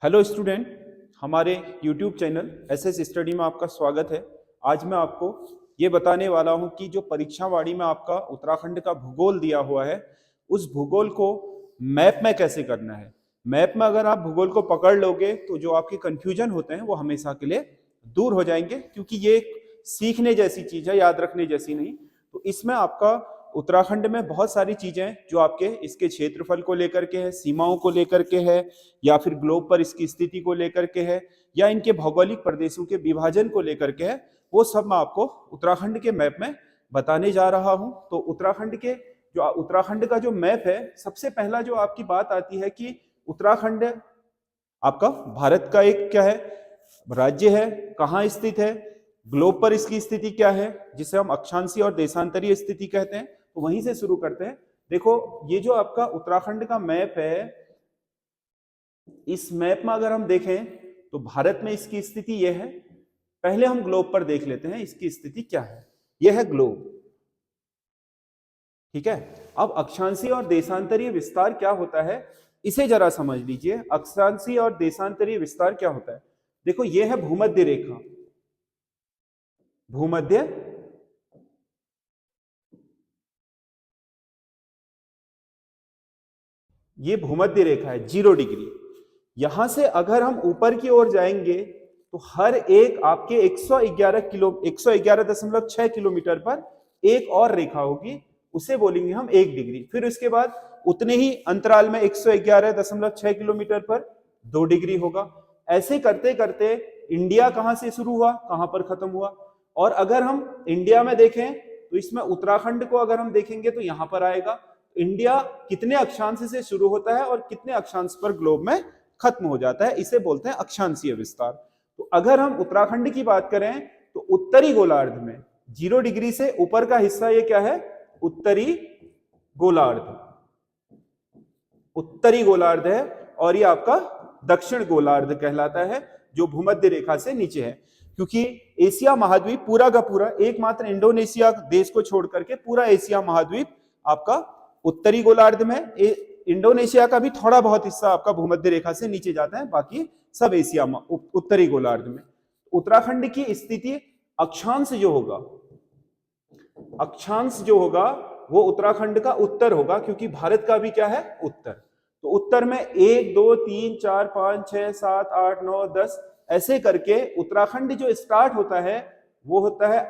Hello student, हमारे YouTube channel SS study में आपका स्वागत है। आज मैं आपको ये बताने वाला हूँ कि जो परीक्षावाड़ी में आपका उत्तराखंड का भूगोल दिया हुआ है, उस भूगोल को मैप में कैसे करना है। मैप में अगर आप भूगोल को पकड़ लोगे तो जो आपके कंफ्यूजन होते हैं वो हमेशा के लिए दूर हो जाएंगे, क्योंकि ये एक सीखने जैसी चीज है, याद रखने जैसी नहीं। तो इसमें आपका उत्तराखंड में बहुत सारी चीजें जो आपके इसके क्षेत्रफल को लेकर के है, सीमाओं को लेकर के है, या फिर ग्लोब पर इसकी स्थिति को लेकर के है, या इनके भौगोलिक प्रदेशों के विभाजन को लेकर के है, वो सब मैं आपको उत्तराखंड के मैप में बताने जा रहा हूं। तो उत्तराखंड का जो मैप है, सबसे पहला जो आपकी बात आती है कि उत्तराखंड आपका भारत का एक क्या है, राज्य है, कहाँ स्थित है, ग्लोब पर इसकी स्थिति क्या है, जिसे हम अक्षांशीय और देशांतरीय स्थिति कहते हैं। तो वहीं से शुरू करते हैं। देखो, ये जो आपका उत्तराखंड का मैप है, इस मैप में अगर हम देखें तो भारत में इसकी स्थिति यह है। पहले हम ग्लोब पर देख लेते हैं इसकी स्थिति क्या है। यह है ग्लोब, ठीक है। अब अक्षांशीय और देशांतरीय विस्तार क्या होता है, इसे जरा समझ लीजिए। अक्षांशीय और देशांतरीय विस्तार क्या होता है? देखो, यह है भूमध्य रेखा, भूमध्य ये भूमध्य रेखा है 0 डिग्री। यहां से अगर हम ऊपर की ओर जाएंगे तो हर एक आपके 111.6 किलोमीटर पर एक और रेखा होगी, उसे बोलेंगे हम 1 डिग्री। फिर उसके बाद उतने ही अंतराल में 111.6 किलोमीटर पर 2 डिग्री होगा। ऐसे करते करते इंडिया कहां से शुरू हुआ, कहां पर खत्म हुआ। और अगर हम इंडिया में देखें तो इसमें उत्तराखंड को अगर हम देखेंगे तो यहां पर आएगा। इंडिया कितने अक्षांश से शुरू होता है और कितने अक्षांश पर ग्लोब में खत्म हो जाता है, इसे बोलते हैं अक्षांशीय विस्तार। तो अगर हम उत्तराखंड की बात करें तो उत्तरी गोलार्ध में 0 डिग्री से ऊपर का हिस्सा ये क्या है, उत्तरी गोलार्ध। उत्तरी गोलार्ध है, और ये आपका दक्षिण गोलार्ध कहलाता है, जो भूमध्य रेखा से नीचे है। क्योंकि एशिया महाद्वीप पूरा का पूरा, एकमात्र इंडोनेशिया देश को छोड़ करके पूरा एशिया महाद्वीप आपका उत्तरी गोलार्ध में। इंडोनेशिया का भी थोड़ा बहुत हिस्सा आपका भूमध्य रेखा से नीचे जाता है, बाकी सब एशिया उत्तरी गोलार्ध में। उत्तराखंड की स्थिति अक्षांश जो होगा, अक्षांश जो होगा वो उत्तराखंड का उत्तर होगा, क्योंकि भारत का भी क्या है, उत्तर। तो उत्तर में 1 2 3 4 5 6 7 8 9 10 ऐसे करके उत्तराखंड जो स्टार्ट होता है वो होता है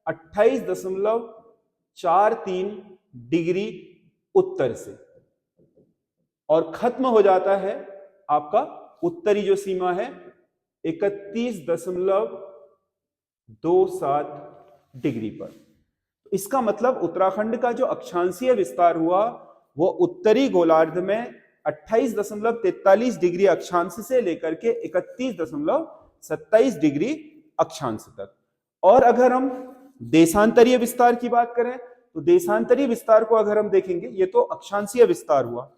28.43 डिग्री उत्तर से, और खत्म हो जाता है आपका उत्तरी जो सीमा है 31.27 डिग्री पर। इसका मतलब उत्तराखंड का जो अक्षांशीय विस्तार हुआ वो उत्तरी गोलार्ध में 28.43 डिग्री अक्षांश से लेकर के 31.27 डिग्री अक्षांश तक। और अगर हम देशांतरीय विस्तार की बात करें तो देशांतरीय विस्तार को अगर हम देखेंगे, ये तो अक्षांशीय विस्तार हुआ।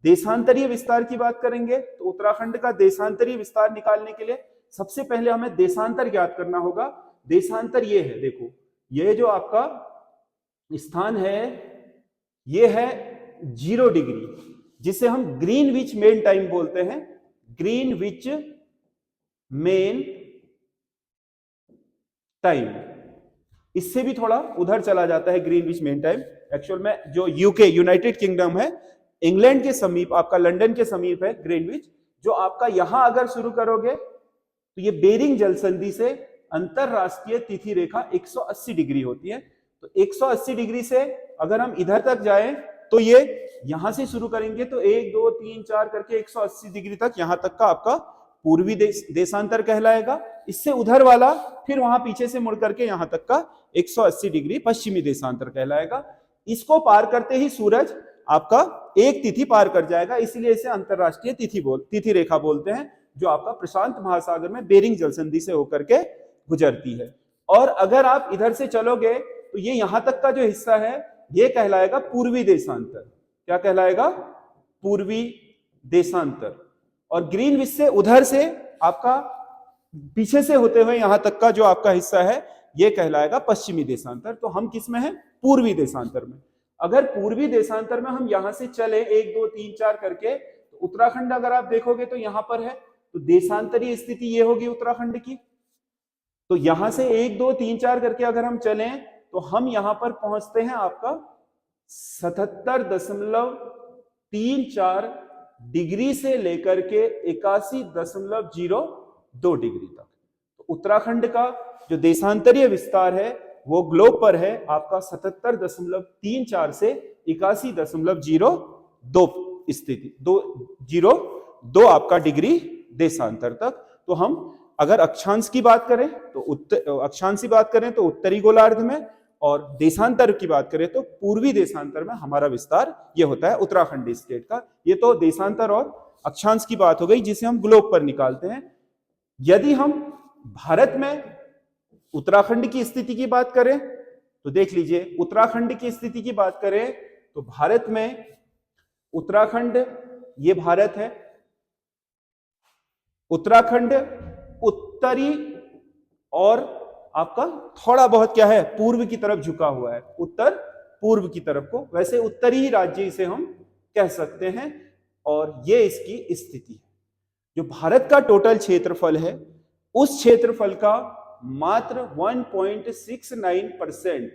देशांतरीय विस्तार की बात करेंगे तो उत्तराखंड का देशांतरीय विस्तार निकालने के लिए सबसे पहले हमें देशांतर ज्ञात करना होगा। देशांतर ये है, देखो, ये जो आपका स्थान है ये है 0 डिग्री, जिसे हम ग्रीनविच मेन टाइम बोलते हैं। ग्रीनविच मेन टाइम, इससे भी थोड़ा उधर चला जाता है ग्रीनविच मेन टाइम। एक्चुअल में जो यूके यूनाइटेड किंगडम है, इंग्लैंड के समीप आपका, लंदन के समीप है ग्रीनविच। जो आपका यहां अगर शुरू करोगे तो ये बेरिंग जल संधि से अंतरराष्ट्रीय तिथि रेखा 180 डिग्री होती है। तो 180 डिग्री से अगर हम इधर तक जाएं तो ये यहां से शुरू करेंगे तो 1 2 3 4 करके 180 डिग्री तक, यहां तक का आपका पूर्वी देशांतर कहलाएगा। इससे उधर वाला फिर वहां पीछे से मुड़ करके यहां तक का 180 डिग्री पश्चिमी देशांतर कहलाएगा। इसको पार करते ही सूरज आपका एक तिथि पार कर जाएगा, इसलिए इसे अंतरराष्ट्रीय तिथि रेखा बोलते हैं, जो आपका प्रशांत महासागर में बेरिंग जल संधि से होकर के गुजरती है। और अगर आप इधर से चलोगे तो ये यहां तक का जो हिस्सा है ये कहलाएगा पूर्वी देशांतर। क्या कहलाएगा? पूर्वी देशांतर। और ग्रीनविच से उधर से आपका पीछे से होते हुए यहां तक का जो आपका हिस्सा है ये कहलाएगा पश्चिमी देशांतर। तो हम किस में हैं? पूर्वी देशांतर में। अगर पूर्वी देशांतर में हम यहां से चले 1 2 3 4 करके, तो उत्तराखंड अगर आप देखोगे तो यहां पर है। तो देशांतरीय स्थिति ये होगी उत्तराखंड की। तो यहां से 1 2 3 4 करके अगर हम चलें तो हम यहां पर पहुंचते हैं आपका 77.34 डिग्री से लेकर के 81.02 डिग्री तक। तो उत्तराखंड का जो देशांतरीय विस्तार है वो ग्लोब पर है आपका 77.34 से 81.02 स्थिति 202 आपका डिग्री देशांतर तक। तो हम अगर अक्षांश की बात करें तो अक्षांश की बात करें तो उत्तरी गोलार्ध में, और देशांतर की बात करें तो पूर्वी देशांतर में हमारा विस्तार ये होता है उत्तराखंड स्टेट का। ये तो देशांतर और अक्षांश की बात हो गई जिसे हम ग्लोब पर निकालते हैं। यदि हम भारत में उत्तराखंड की स्थिति की बात करें तो देख लीजिए, उत्तराखंड की स्थिति की बात करें तो भारत में उत्तराखंड, ये भारत है, उत्तराखंड उत्तरी और आपका थोड़ा बहुत क्या है पूर्व की तरफ झुका हुआ है, उत्तर पूर्व की तरफ को, वैसे उत्तरी राज्य इसे हम कह सकते हैं। और ये इसकी स्थिति है। जो भारत का टोटल क्षेत्रफल है उस क्षेत्रफल का मात्र 1.69%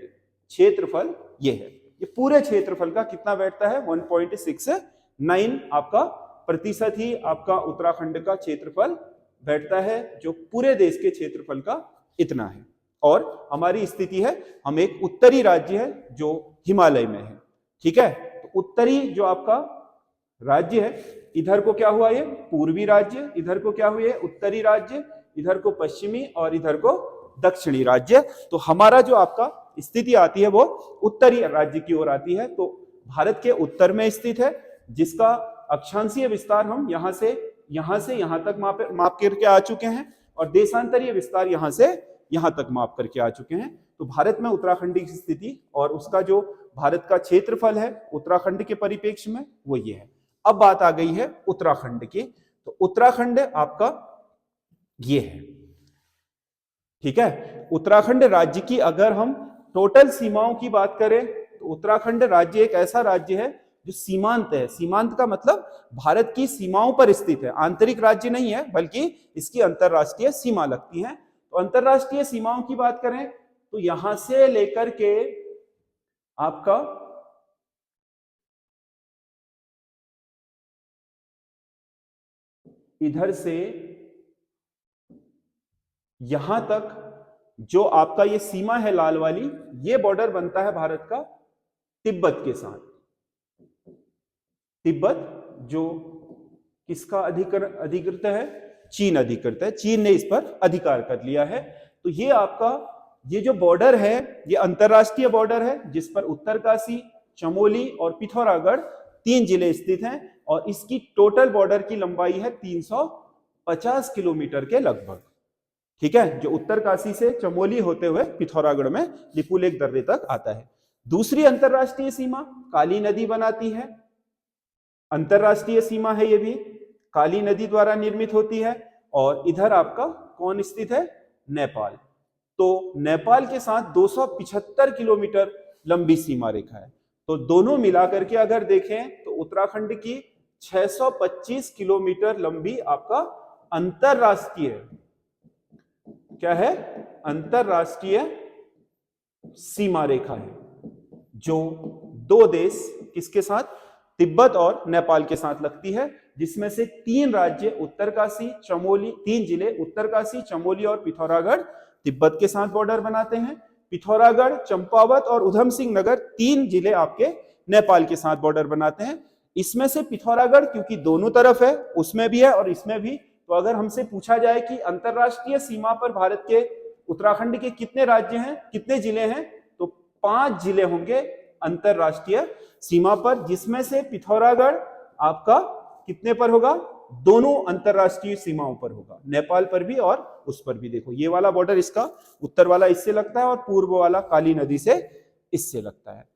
क्षेत्रफल ये है। ये पूरे क्षेत्रफल का कितना बैठता है 1.69 आपका प्रतिशत ही आपका उत्तराखंड का क्षेत्रफल बैठता है, जो पूरे देश के क्षेत्रफल का इतना है। और हमारी स्थिति है, हम एक उत्तरी राज्य है जो हिमालय में है, ठीक है। तो उत्तरी जो आपका राज्य है, इधर को क्या हुआ ये पूर्वी राज्य, इधर को क्या हुआ ये उत्तरी राज्य, इधर को पश्चिमी और इधर को दक्षिणी राज्य। तो हमारा जो आपका स्थिति आती है वो उत्तरी राज्य की ओर आती है। तो भारत के उत्तर में स्थित है, जिसका अक्षांशीय विस्तार हम यहां से यहां तक माप करके आ चुके हैं, और देशांतरीय विस्तार यहां से यहां तक माप करके आ चुके हैं। तो भारत में उत्तराखंड की स्थिति और उसका जो भारत का क्षेत्रफल है उत्तराखंड के परिप्रेक्ष्य में वो ये है। अब बात आ गई है उत्तराखंड की। तो उत्तराखंड आपका ये है, ठीक है। उत्तराखंड राज्य की अगर हम टोटल सीमाओं की बात करें तो उत्तराखंड राज्य एक ऐसा राज्य है जो सीमांत है। सीमांत का मतलब भारत की सीमाओं पर स्थित है, आंतरिक राज्य नहीं है, बल्कि इसकी अंतरराष्ट्रीय सीमा लगती है। तो अंतरराष्ट्रीय सीमाओं की बात करें तो यहां से लेकर के आपका इधर से यहां तक जो आपका ये सीमा है लाल वाली, ये बॉर्डर बनता है भारत का तिब्बत के साथ। तिब्बत जो किसका अधिकृत है, चीन अधिकृत है, चीन ने इस पर अधिकार कर लिया है। तो ये आपका ये जो बॉर्डर है ये अंतरराष्ट्रीय बॉर्डर है, जिस पर उत्तरकाशी, चमोली और पिथौरागढ़ 3 जिले स्थित हैं, और इसकी टोटल बॉर्डर की लंबाई है 350 किलोमीटर के लगभग, ठीक है, जो उत्तरकाशी से चमोली होते हुए पिथौरागढ़ में लिपुलेख दर्रे तक आता है। दूसरी अंतरराष्ट्रीय सीमा काली नदी बनाती है, अंतरराष्ट्रीय सीमा है, ये भी काली नदी द्वारा निर्मित होती है। और इधर आपका कौन स्थित है, नेपाल। तो नेपाल के साथ 275 किलोमीटर लंबी सीमा रेखा है। तो दोनों मिलाकर के अगर देखें तो उत्तराखंड की 625 किलोमीटर लंबी आपका अंतरराष्ट्रीय क्या है, अंतरराष्ट्रीय सीमा रेखा है, जो 2 देश किसके साथ, तिब्बत और नेपाल के साथ लगती है, जिसमें से 3 राज्य उत्तरकाशी, चमोली, 3 जिले उत्तरकाशी, चमोली और पिथौरागढ़ तिब्बत के साथ बॉर्डर बनाते हैं। पिथौरागढ़, चंपावत और उधम सिंह नगर 3 जिले आपके नेपाल के साथ बॉर्डर बनाते हैं। इसमें से पिथौरागढ़ क्योंकि दोनों तरफ है, उसमें भी है और इसमें भी, तो अगर हमसे पूछा जाए कि अंतरराष्ट्रीय सीमा पर भारत के उत्तराखंड के कितने राज्य हैं, कितने जिले हैं, तो 5 जिले होंगे अंतरराष्ट्रीय सीमा पर, जिसमें से पिथौरागढ़ आपका कितने पर होगा, दोनों अंतरराष्ट्रीय सीमाओं पर होगा, नेपाल पर भी और उस पर भी। देखो ये वाला बॉर्डर इसका उत्तर वाला इससे लगता है और पूर्व वाला काली नदी से इससे लगता है।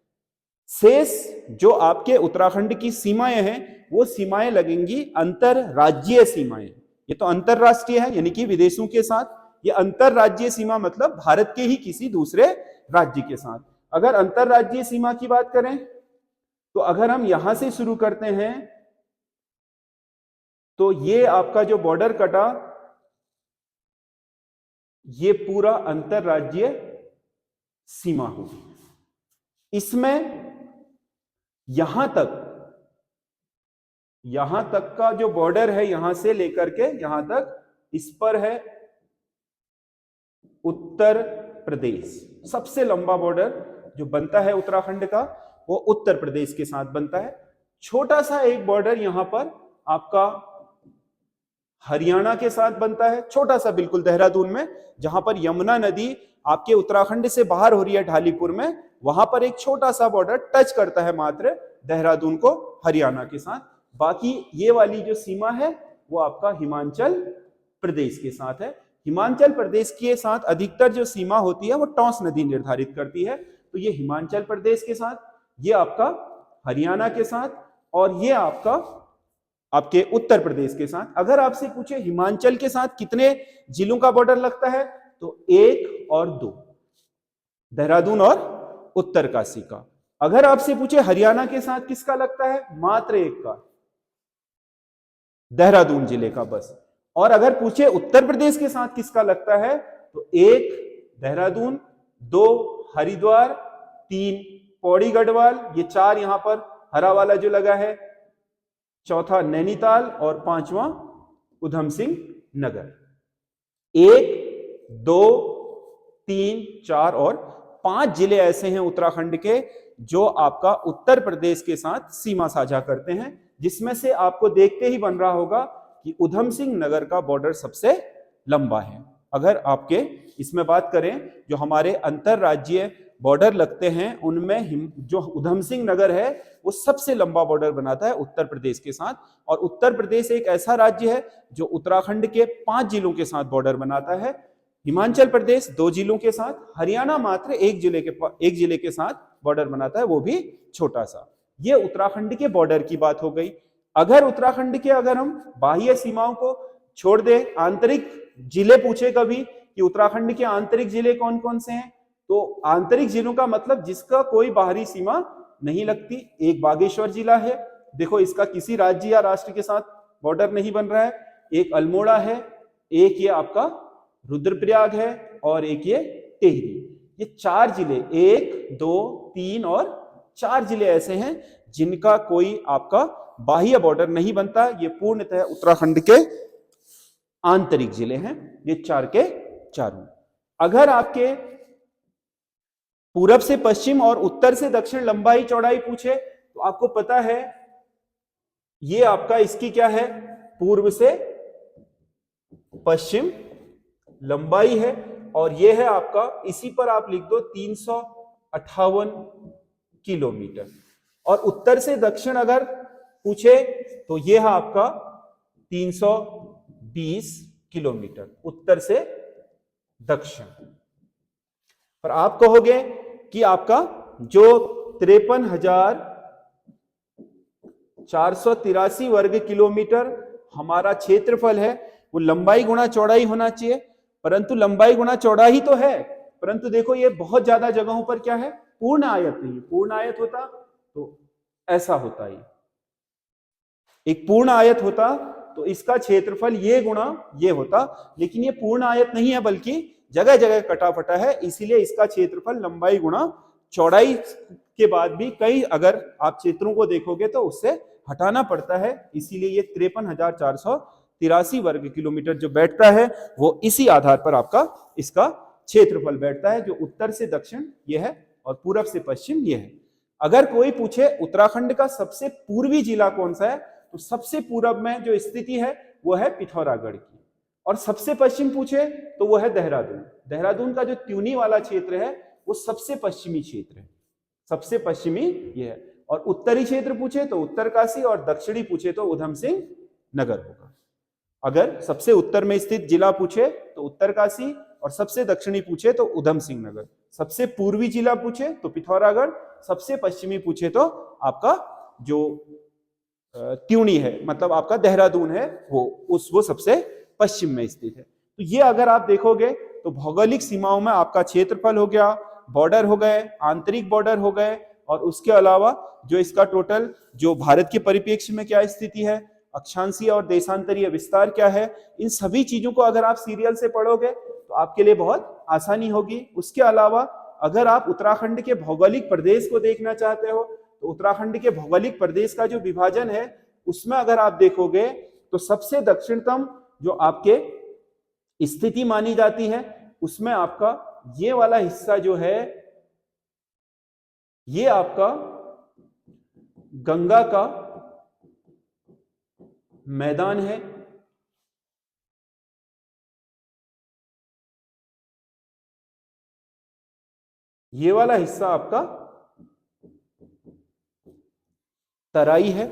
शेष जो आपके उत्तराखंड की सीमाएं हैं वो सीमाएं लगेंगी अंतरराज्यीय सीमाएं। ये तो अंतरराष्ट्रीय है यानी कि विदेशों के साथ, ये अंतरराज्यीय सीमा मतलब भारत के ही किसी दूसरे राज्य के साथ। अगर अंतरराज्यीय सीमा की बात करें तो अगर हम यहां से शुरू करते हैं तो ये आपका जो बॉर्डर कटा, ये पूरा अंतरराज्यीय सीमा होगी। इसमें यहां तक का जो बॉर्डर है, यहां से लेकर के यहां तक, इस पर है उत्तर प्रदेश। सबसे लंबा बॉर्डर जो बनता है उत्तराखंड का, वो उत्तर प्रदेश के साथ बनता है। छोटा सा एक बॉर्डर यहां पर आपका हरियाणा के साथ बनता है, छोटा सा बिल्कुल देहरादून में, जहां पर यमुना नदी आपके उत्तराखंड से बाहर हो रही है ढालीपुर में, वहां पर एक छोटा सा बॉर्डर टच करता है मात्र देहरादून को हरियाणा के साथ। बाकी ये वाली जो सीमा है वो आपका हिमाचल प्रदेश के साथ है। हिमाचल प्रदेश के साथ अधिकतर जो सीमा होती है वो टॉस नदी निर्धारित करती है। तो ये हिमाचल प्रदेश के साथ, ये आपका हरियाणा के साथ, और ये आपके उत्तर प्रदेश के साथ। अगर आपसे पूछे हिमाचल के साथ कितने जिलों का बॉर्डर लगता है, तो 1 और 2, देहरादून और उत्तरकाशी का। अगर आपसे पूछे हरियाणा के साथ किसका लगता है, मात्र 1 का, देहरादून जिले का बस। और अगर पूछे उत्तर प्रदेश के साथ किसका लगता है, तो 1 देहरादून, 2 हरिद्वार, 3 पौड़ी गढ़वाल, ये 4 यहां पर हरा वाला जो लगा है, चौथा नैनीताल, और 5वां उधम सिंह नगर। 1, 2, 3, 4 और 5 जिले ऐसे हैं उत्तराखंड के जो आपका उत्तर प्रदेश के साथ सीमा साझा करते हैं, जिसमें से आपको देखते ही बन रहा होगा कि उधम सिंह नगर का बॉर्डर सबसे लंबा है। अगर आपके इसमें बात करें जो हमारे अंतरराज्यीय बॉर्डर लगते हैं, उनमें जो उधम सिंह नगर है वो सबसे लंबा बॉर्डर बनाता है उत्तर प्रदेश के साथ। और उत्तर प्रदेश एक ऐसा राज्य है जो उत्तराखंड के 5 जिलों के साथ बॉर्डर बनाता है। हिमाचल प्रदेश 2 जिलों के साथ, हरियाणा मात्र एक जिले के साथ बॉर्डर बनाता है, वो भी छोटा सा। ये उत्तराखंड के बॉर्डर की बात हो गई। अगर उत्तराखंड के अगर हम बाह्य सीमाओं को छोड़ दे, आंतरिक जिले पूछे कभी कि उत्तराखंड के आंतरिक जिले कौन कौन से हैं, तो आंतरिक जिलों का मतलब जिसका कोई बाहरी सीमा नहीं लगती। एक बागेश्वर जिला है, देखो इसका किसी राज्य या राष्ट्र के साथ बॉर्डर नहीं बन रहा है। एक अल्मोड़ा है, एक ये आपका रुद्रप्रयाग है, और एक ये टिहरी। ये 4 जिले, 1, 2, 3 और 4 जिले ऐसे हैं जिनका कोई आपका बाह्य बॉर्डर नहीं बनता। ये पूर्णतः उत्तराखंड के आंतरिक जिले हैं, ये 4 के 4। अगर आपके पूरब से पश्चिम और उत्तर से दक्षिण लंबाई चौड़ाई पूछे, तो आपको पता है ये आपका इसकी क्या है, पूर्व से पश्चिम लंबाई है, और ये है आपका, इसी पर आप लिख दो 358 किलोमीटर। और उत्तर से दक्षिण अगर पूछे तो ये है आपका 320 किलोमीटर उत्तर से दक्षिण। पर आप कहोगे कि आपका जो 53,483 वर्ग किलोमीटर हमारा क्षेत्रफल है, वो लंबाई गुणा चौड़ाई होना चाहिए, परंतु लंबाई गुणा चौड़ाई तो है, परंतु देखो ये बहुत ज्यादा जगहों पर क्या है, पूर्ण आयत नहीं। पूर्ण आयत होता तो ऐसा होता है, एक पूर्ण आयत होता तो इसका क्षेत्रफल ये गुणा ये होता, लेकिन ये पूर्ण आयत नहीं है बल्कि जगह जगह कटा फटा है, इसीलिए इसका क्षेत्रफल लंबाई गुणा चौड़ाई के बाद भी कई अगर आप क्षेत्रों को देखोगे तो उससे हटाना पड़ता है, इसीलिए ये 53,483 वर्ग किलोमीटर जो बैठता है वो इसी आधार पर आपका इसका क्षेत्रफल बैठता है, जो उत्तर से दक्षिण ये है और पूरब से पश्चिम ये है। अगर कोई पूछे उत्तराखंड का सबसे पूर्वी जिला कौन सा है, तो सबसे पूरब में जो स्थिति है वो है पिथौरागढ़ की, और सबसे पश्चिम पूछे तो वो है देहरादून। देहरादून का जो त्यूनी वाला क्षेत्र है वो सबसे पश्चिमी क्षेत्र है, सबसे पश्चिमी ये है। और उत्तरी क्षेत्र पूछे तो उत्तरकाशी, और दक्षिणी पूछे तो उधम सिंह नगर होगा। अगर सबसे उत्तर में स्थित जिला पूछे तो उत्तरकाशी, और सबसे दक्षिणी पूछे तो उधम सिंह नगर। सबसे पूर्वी जिला पूछे तो पिथौरागढ़, सबसे पश्चिमी पूछे तो आपका जो त्यूनी है, मतलब आपका देहरादून है, वो सबसे पश्चिम में स्थित है। तो ये अगर आप देखोगे तो भौगोलिक सीमाओं में आपका क्षेत्रफल हो गया, बॉर्डर हो गए, आंतरिक बॉर्डर हो गए, और उसके अलावा जो इसका टोटल जो भारत के परिप्रेक्ष्य में क्या स्थिति है, अक्षांशीय और देशांतरीय विस्तार क्या है, इन सभी चीजों को अगर आप सीरियल से पढ़ोगे तो आपके लिए बहुत आसानी होगी। उसके अलावा अगर आप उत्तराखंड के भौगोलिक प्रदेश को देखना चाहते हो तो उत्तराखंड के भौगोलिक प्रदेश का जो विभाजन है उसमें अगर आप देखोगे तो सबसे दक्षिणतम जो आपके स्थिति मानी जाती है उसमें आपका ये वाला हिस्सा जो है ये आपका गंगा का मैदान है। ये वाला हिस्सा आपका तराई है,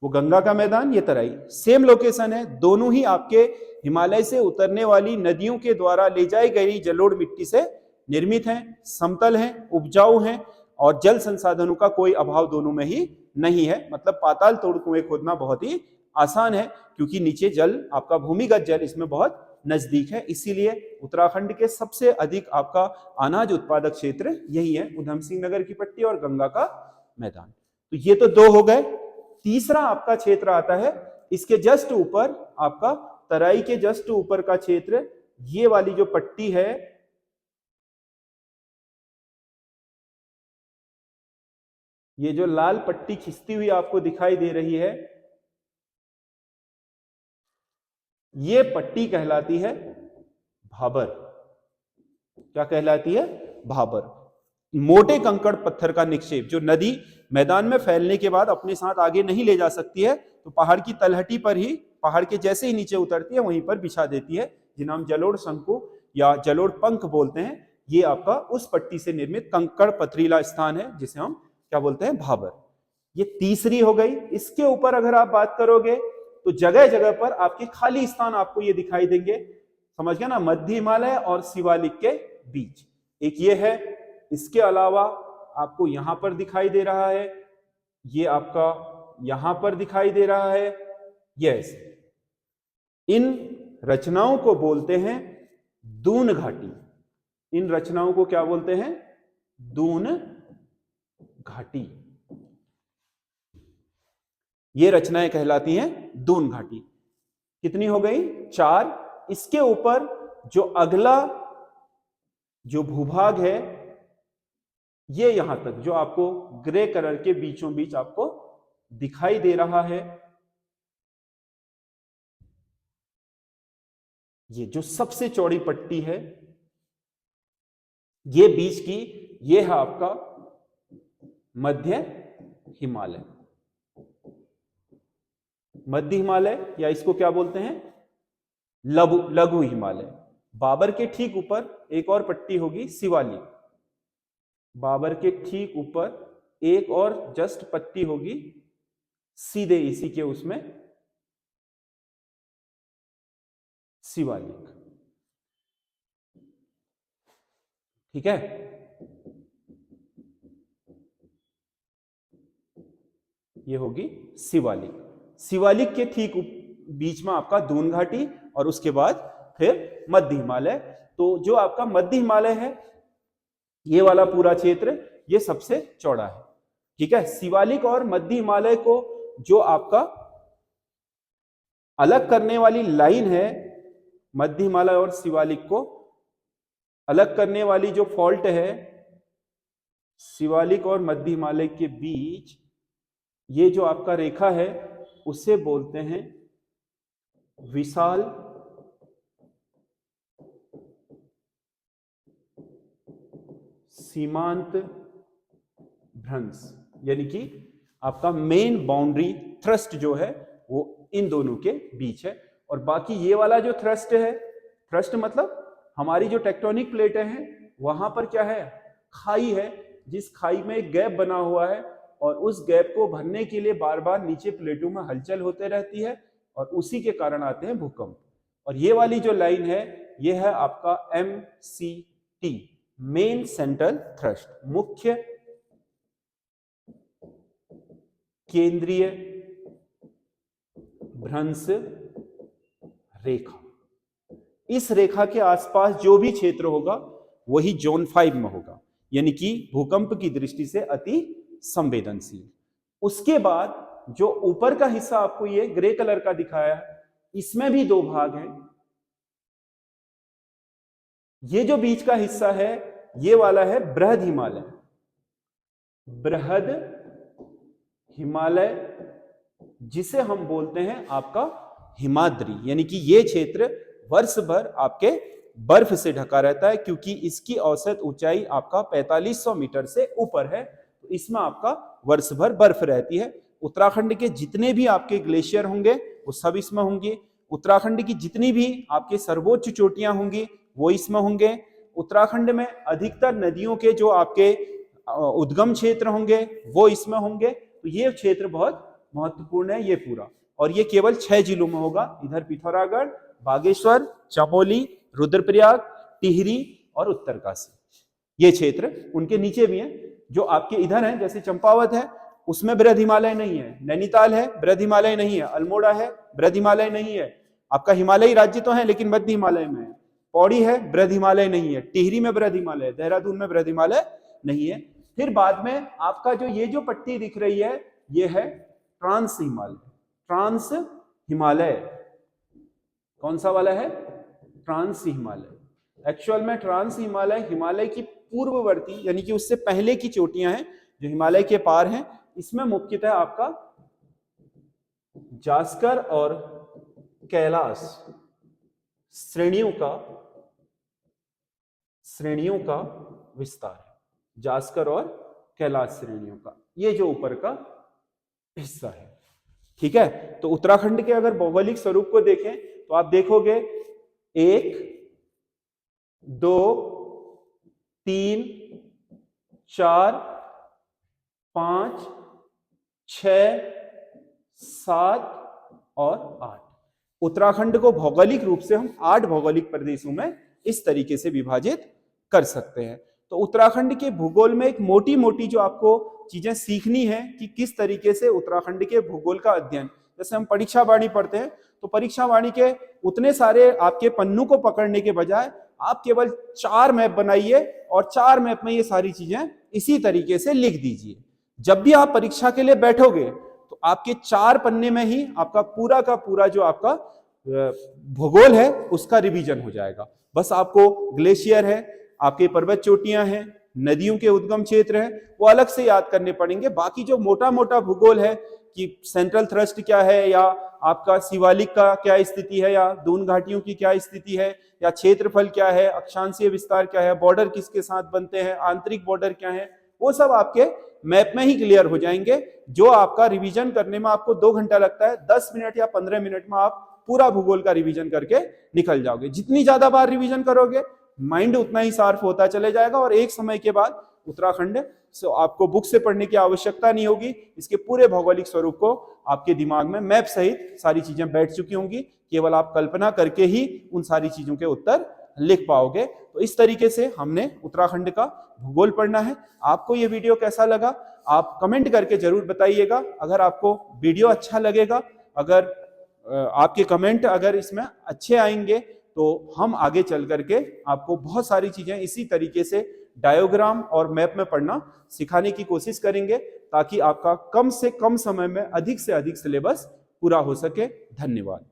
वो गंगा का मैदान, ये तराई। सेम लोकेशन है, दोनों ही आपके हिमालय से उतरने वाली नदियों के द्वारा ले जाई गई जलोढ़ मिट्टी से निर्मित हैं, समतल हैं, उपजाऊ हैं और जल संसाधनों का कोई अभाव दोनों में ही नहीं है। मतलब पाताल तोड़ कुएं खोदना बहुत ही आसान है क्योंकि नीचे जल आपका भूमिगत जल इसमें बहुत नजदीक है। इसीलिए उत्तराखंड के सबसे अधिक आपका अनाज उत्पादक क्षेत्र यही है, उधम सिंह नगर की पट्टी और गंगा का मैदान। तो ये तो दो हो गए। तीसरा आपका क्षेत्र आता है इसके जस्ट ऊपर, आपका तराई के जस्ट ऊपर का क्षेत्र, ये वाली जो पट्टी है ये जो लाल पट्टी खिंचती हुई आपको दिखाई दे रही है ये पट्टी कहलाती है भाबर। क्या कहलाती है? भाबर। मोटे कंकड़ पत्थर का निक्षेप जो नदी मैदान में फैलने के बाद अपने साथ आगे नहीं ले जा सकती है तो पहाड़ की तलहटी पर ही, पहाड़ के जैसे ही नीचे उतरती है वहीं पर बिछा देती है, जिन्हें हम जलोढ़ शंकु या जलोढ़ पंख बोलते हैं। ये आपका उस पट्टी से निर्मित कंकड़ पथरीला स्थान है जिसे हम क्या बोलते हैं? भाबर। ये तीसरी हो गई। इसके ऊपर अगर आप बात करोगे तो जगह जगह पर आपके खाली स्थान आपको ये दिखाई देंगे, समझ गया ना, मध्य हिमालय और शिवालिक के बीच। एक ये है, इसके अलावा आपको यहां पर दिखाई दे रहा है, ये आपका यहां पर दिखाई दे रहा है। यस, इन रचनाओं को बोलते हैं दून घाटी। इन रचनाओं को क्या बोलते हैं? दून घाटी। ये रचनाएं कहलाती हैं दून घाटी। कितनी हो गई? 4। इसके ऊपर जो अगला जो भूभाग है ये यहां तक जो आपको ग्रे कलर के बीचों बीच आपको दिखाई दे रहा है, ये जो सबसे चौड़ी पट्टी है ये बीच की, ये है आपका मध्य हिमालय। मध्य हिमालय या इसको क्या बोलते हैं? लघु हिमालय। बाबर के ठीक ऊपर एक और पट्टी होगी शिवालिक। बाबर के ठीक ऊपर एक और जस्ट पट्टी होगी सीधे इसी के उसमें शिवालिक। ठीक है, ये होगी शिवालिक। शिवालिक के ठीक बीच में आपका दून घाटी और उसके बाद फिर मध्य हिमालय। तो जो आपका मध्य हिमालय है ये वाला पूरा क्षेत्र ये सबसे चौड़ा है। ठीक है, शिवालिक और मध्य हिमालय को जो आपका अलग करने वाली लाइन है, मध्य हिमालय और शिवालिक को अलग करने वाली जो फॉल्ट है शिवालिक और मध्य हिमालय के बीच, ये जो आपका रेखा है उसे बोलते हैं विशाल सीमांत भ्रंश। यानी कि आपका मेन बाउंड्री थ्रस्ट जो है वो इन दोनों के बीच है। और बाकी ये वाला जो थ्रस्ट है, थ्रस्ट मतलब हमारी जो टेक्टोनिक प्लेटें हैं वहां पर क्या है? खाई है, जिस खाई में एक गैप बना हुआ है और उस गैप को भरने के लिए बार बार नीचे प्लेटों में हलचल होते रहती है और उसी के कारण आते हैं भूकंप। और ये वाली जो लाइन है ये है आपका MCT, मेन सेंट्रल थ्रस्ट, मुख्य केंद्रीय भ्रंश रेखा। इस रेखा के आसपास जो भी क्षेत्र होगा वही जोन 5 में होगा, यानी कि भूकंप की दृष्टि से अति संवेदनशील। उसके बाद जो ऊपर का हिस्सा आपको ये ग्रे कलर का दिखाया है, इसमें भी दो भाग हैं। ये जो बीच का हिस्सा है ये वाला है बृहद हिमालय। बृहद हिमालय जिसे हम बोलते हैं आपका हिमाद्री, यानी कि ये क्षेत्र वर्ष भर आपके बर्फ से ढका रहता है, क्योंकि इसकी औसत ऊंचाई आपका 4500 मीटर से ऊपर है। तो इसमें आपका वर्ष भर बर्फ रहती है। उत्तराखंड के जितने भी आपके ग्लेशियर होंगे वो सब इसमें होंगे। उत्तराखंड की जितनी भी आपके सर्वोच्च चोटियां होंगी वो इसमें होंगे। उत्तराखंड में अधिकतर नदियों के जो आपके उद्गम क्षेत्र होंगे वो इसमें होंगे। तो ये क्षेत्र बहुत महत्वपूर्ण है ये पूरा, और ये केवल 6 जिलों में होगा। इधर पिथौरागढ़, बागेश्वर, चमोली, रुद्रप्रयाग, टिहरी और उत्तरकाशी, ये क्षेत्र उनके नीचे भी हैं। जो आपके इधर हैं जैसे चंपावत है उसमें बृहद हिमालय नहीं है, नैनीताल है बृहद हिमालय नहीं है, अल्मोड़ा है बृहद हिमालय नहीं है, आपका हिमालयी राज्य तो है लेकिन मध्य हिमालय में है, पौड़ी है बृहद हिमालय नहीं है, टिहरी में बृहद हिमालय, देहरादून में बृहद हिमालय नहीं है। फिर बाद में आपका जो ये जो पट्टी दिख रही है ये है ट्रांस हिमालय। ट्रांस हिमालय कौन सा वाला है? ट्रांस हिमालय। एक्चुअल में ट्रांस हिमालय हिमालय की पूर्ववर्ती यानी कि उससे पहले की चोटियां हैं जो हिमालय के पार हैं। इसमें मुख्यतः आपका जास्कर और कैलाश श्रेणियों का विस्तार है। जास्कर और कैलाश श्रेणियों का ये जो ऊपर का हिस्सा है, ठीक है। तो उत्तराखंड के अगर भौगोलिक स्वरूप को देखें तो आप देखोगे 1 2 3 4 5 6 7 और 8। उत्तराखंड को भौगोलिक रूप से हम 8 भौगोलिक प्रदेशों में इस तरीके से विभाजित कर सकते हैं। तो उत्तराखंड के भूगोल में एक मोटी मोटी जो आपको चीजें सीखनी है कि किस तरीके से उत्तराखंड के भूगोल का अध्ययन, जैसे हम परीक्षा वाणी पढ़ते हैं तो परीक्षा वाणी के उतने सारे आपके पन्नों को पकड़ने के बजाय आप केवल 4 मैप बनाइए और 4 मैप में ये सारी चीजें इसी तरीके से लिख दीजिए। जब भी आप परीक्षा के लिए बैठोगे तो आपके 4 पन्ने में ही आपका पूरा का पूरा जो आपका भूगोल है उसका रिवीजन हो जाएगा। बस आपको ग्लेशियर है, आपके पर्वत चोटियां हैं, नदियों के उद्गम क्षेत्र है वो अलग से याद करने पड़ेंगे। बाकी जो मोटा मोटा भूगोल है कि सेंट्रल थ्रस्ट क्या है, या आपका शिवालिक का क्या स्थिति है, या दून घाटियों की क्या स्थिति है, या क्षेत्रफल क्या है, अक्षांशीय विस्तार क्या है, बॉर्डर किसके साथ बनते हैं, आंतरिक बॉर्डर क्या है, वो सब आपके मैप में ही क्लियर हो जाएंगे। जो आपका रिवीजन करने में आपको 2 घंटा लगता है, 10 मिनट या 15 मिनट में आप पूरा भूगोल का रिवीजन करके निकल जाओगे। जितनी ज्यादा बार रिवीजन करोगे माइंड उतना ही शार्प होता चले जाएगा, और एक समय के बाद उत्तराखंड से आपको बुक से पढ़ने की आवश्यकता नहीं होगी। इसके पूरे भौगोलिक स्वरूप को आपके दिमाग में मैप सहित सारी चीजें बैठ चुकी होंगी, केवल आप कल्पना करके ही उन सारी चीजों के उत्तर लिख पाओगे। तो इस तरीके से हमने उत्तराखंड का भूगोल पढ़ना है। आपको ये वीडियो कैसा लगा आप कमेंट करके जरूर बताइएगा। अगर आपको वीडियो अच्छा लगेगा, अगर आपके कमेंट अगर इसमें अच्छे आएंगे तो हम आगे चल करके आपको बहुत सारी चीजें इसी तरीके से डायोग्राम और मैप में पढ़ना सिखाने की कोशिश करेंगे, ताकि आपका कम से कम समय में अधिक से अधिक सिलेबस पूरा हो सके। धन्यवाद।